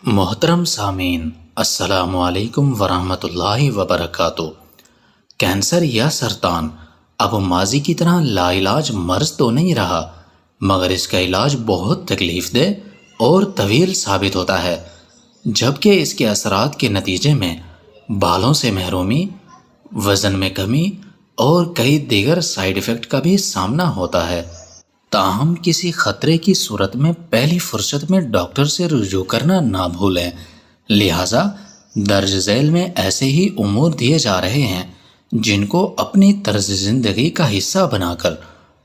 محترم سامعین، السلام علیکم ورحمۃ اللہ وبرکاتہ۔ کینسر یا سرطان اب ماضی کی طرح لا علاج مرض تو نہیں رہا، مگر اس کا علاج بہت تکلیف دہ اور طویل ثابت ہوتا ہے، جبکہ اس کے اثرات کے نتیجے میں بالوں سے محرومی، وزن میں کمی اور کئی دیگر سائیڈ ایفیکٹ کا بھی سامنا ہوتا ہے۔ تاہم کسی خطرے کی صورت میں پہلی فرصت میں ڈاکٹر سے رجوع کرنا نہ بھولیں، لہٰذا درج ذیل میں ایسے ہی امور دیے جا رہے ہیں جن کو اپنی طرز زندگی کا حصہ بنا کر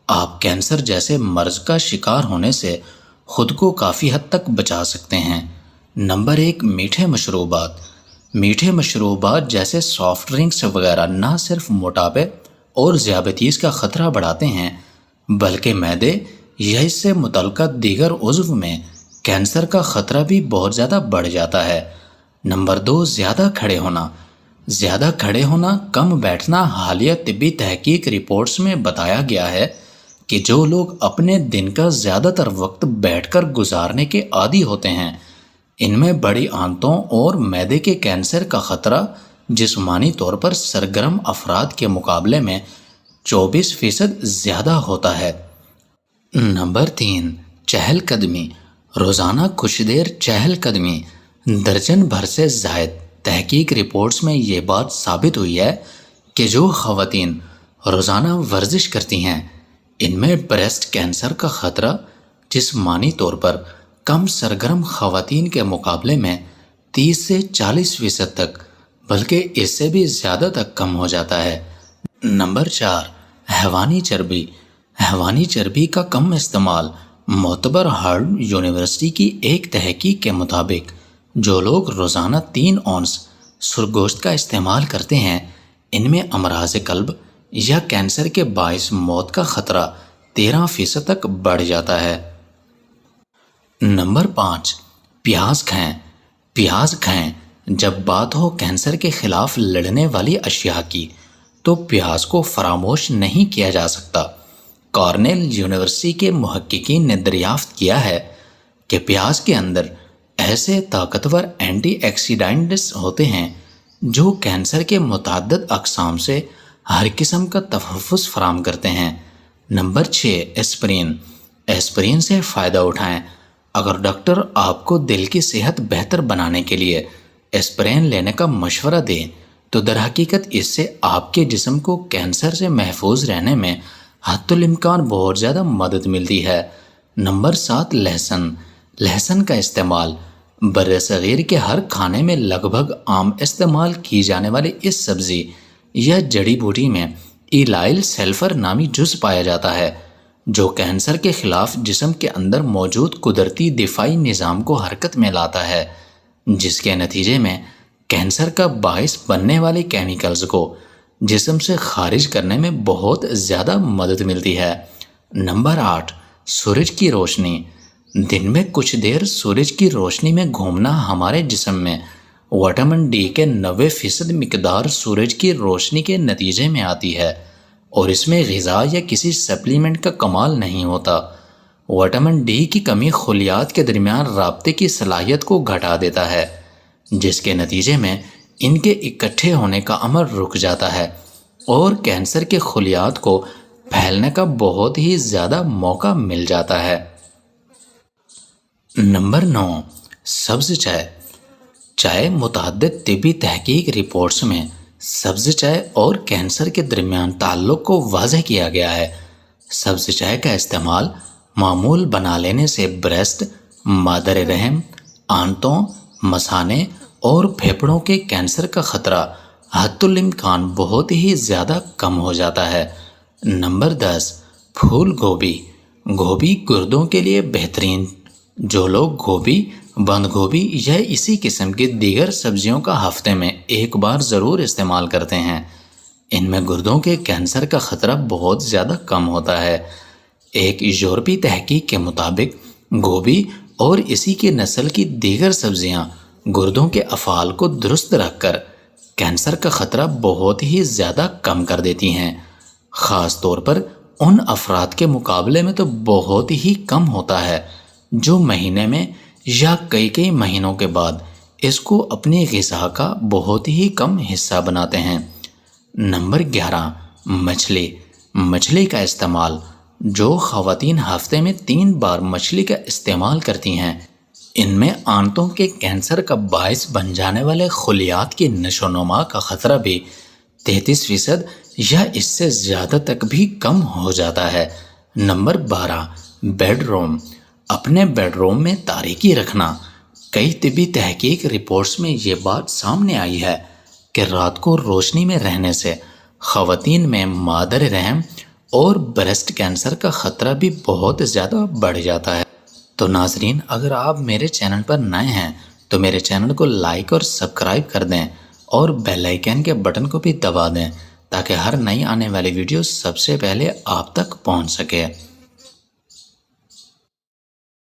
آپ کینسر جیسے مرض کا شکار ہونے سے خود کو کافی حد تک بچا سکتے ہیں۔ نمبر 1، میٹھے مشروبات۔ میٹھے مشروبات جیسے سافٹ ڈرنکس وغیرہ نہ صرف موٹاپے اور ذیابیطیز کا خطرہ بڑھاتے ہیں، بلکہ معدے یا اس سے متعلقہ دیگر عضو میں کینسر کا خطرہ بھی بہت زیادہ بڑھ جاتا ہے۔ نمبر 2، زیادہ کھڑے ہونا۔ زیادہ کھڑے ہونا، کم بیٹھنا۔ حالیہ طبی تحقیق رپورٹس میں بتایا گیا ہے کہ جو لوگ اپنے دن کا زیادہ تر وقت بیٹھ کر گزارنے کے عادی ہوتے ہیں، ان میں بڑی آنتوں اور معدے کے کینسر کا خطرہ جسمانی طور پر سرگرم افراد کے مقابلے میں 24% زیادہ ہوتا ہے۔ نمبر 3، چہل قدمی۔ روزانہ کچھ دیر چہل قدمی، درجن بھر سے زائد تحقیق رپورٹس میں یہ بات ثابت ہوئی ہے کہ جو خواتین روزانہ ورزش کرتی ہیں، ان میں بریسٹ کینسر کا خطرہ جسمانی طور پر کم سرگرم خواتین کے مقابلے میں 30 سے 40% تک، بلکہ اس سے بھی زیادہ تک کم ہو جاتا ہے۔ نمبر 4، حیوانی چربی۔ حیوانی چربی کا کم استعمال۔ معتبر ہارورڈ یونیورسٹی کی ایک تحقیق کے مطابق جو لوگ روزانہ 3 اونس سرگوشت کا استعمال کرتے ہیں، ان میں امراض قلب یا کینسر کے باعث موت کا خطرہ 13% تک بڑھ جاتا ہے۔ نمبر 5، پیاز کھائیں۔ پیاز کھائیں۔ جب بات ہو کینسر کے خلاف لڑنے والی اشیاء کی، تو پیاز کو فراموش نہیں کیا جا سکتا۔ کارنیل یونیورسٹی کے محققین نے دریافت کیا ہے کہ پیاز کے اندر ایسے طاقتور اینٹی ایکسیڈنٹس ہوتے ہیں جو کینسر کے متعدد اقسام سے ہر قسم کا تحفظ فراہم کرتے ہیں۔ Number 6، aspirin. ایسپرین سے فائدہ اٹھائیں۔ اگر ڈاکٹر آپ کو دل کی صحت بہتر بنانے کے لیے ایسپرین لینے کا مشورہ دیں، تو در حقیقت اس سے آپ کے جسم کو کینسر سے محفوظ رہنے میں حتی الامکان بہت زیادہ مدد ملتی ہے۔ نمبر 7، لہسن۔ لہسن کا استعمال۔ برصغیر کے ہر کھانے میں لگ بھگ عام استعمال کی جانے والی اس سبزی یا جڑی بوٹی میں ایلائل سلفر نامی جز پایا جاتا ہے، جو کینسر کے خلاف جسم کے اندر موجود قدرتی دفاعی نظام کو حرکت میں لاتا ہے، جس کے نتیجے میں کینسر کا باعث بننے والے کیمیکلز کو جسم سے خارج کرنے میں بہت زیادہ مدد ملتی ہے۔ نمبر 8، سورج کی روشنی۔ دن میں کچھ دیر سورج کی روشنی میں گھومنا ہمارے جسم میں وٹامن ڈی کے 90% مقدار سورج کی روشنی کے نتیجے میں آتی ہے، اور اس میں غذا یا کسی سپلیمنٹ کا کمال نہیں ہوتا۔ وٹامن ڈی کی کمی خلیات کے درمیان رابطے کی صلاحیت کو گھٹا دیتا ہے، جس کے نتیجے میں ان کے اکٹھے ہونے کا عمل رک جاتا ہے اور کینسر کے خلیات کو پھیلنے کا بہت ہی زیادہ موقع مل جاتا ہے۔ نمبر 9، سبز چائے۔ چائے۔ متعدد طبی تحقیق رپورٹس میں سبز چائے اور کینسر کے درمیان تعلق کو واضح کیا گیا ہے۔ سبز چائے کا استعمال معمول بنا لینے سے بریسٹ، مادر رحم، آنتوں، مثانے اور پھیپھڑوں کے کینسر کا خطرہ حتی الامکان بہت ہی زیادہ کم ہو جاتا ہے۔ نمبر 10، پھول گوبھی۔ گوبھی گردوں کے لیے بہترین۔ جو لوگ گوبھی، بند گوبھی یا اسی قسم کی دیگر سبزیوں کا ہفتے میں ایک بار ضرور استعمال کرتے ہیں، ان میں گردوں کے کینسر کا خطرہ بہت زیادہ کم ہوتا ہے۔ ایک یورپی تحقیق کے مطابق گوبھی اور اسی کی نسل کی دیگر سبزیاں گردوں کے افعال کو درست رکھ کر کینسر کا خطرہ بہت ہی زیادہ کم کر دیتی ہیں، خاص طور پر ان افراد کے مقابلے میں تو بہت ہی کم ہوتا ہے جو مہینے میں یا کئی مہینوں کے بعد اس کو اپنی غذا کا بہت ہی کم حصہ بناتے ہیں۔ نمبر 11، مچھلی کا استعمال۔ جو خواتین ہفتے میں 3 بار مچھلی کا استعمال کرتی ہیں، ان میں آنتوں کے کینسر کا باعث بن جانے والے خلیات کی نشو و نما کا خطرہ بھی 33% یا اس سے زیادہ تک بھی کم ہو جاتا ہے۔ Number 12، bed room. اپنے بیڈ روم میں تاریکی رکھنا۔ کئی طبی تحقیق رپورٹس میں یہ بات سامنے آئی ہے کہ رات کو روشنی میں رہنے سے خواتین میں مادر رحم اور بریسٹ کینسر کا خطرہ بھی بہت زیادہ بڑھ جاتا ہے۔ تو ناظرین، اگر آپ میرے چینل پر نئے ہیں تو میرے چینل کو لائک اور سبسکرائب کر دیں اور بیل آئیکن کے بٹن کو بھی دبا دیں تاکہ ہر نئی آنے والی ویڈیو سب سے پہلے آپ تک پہنچ سکے۔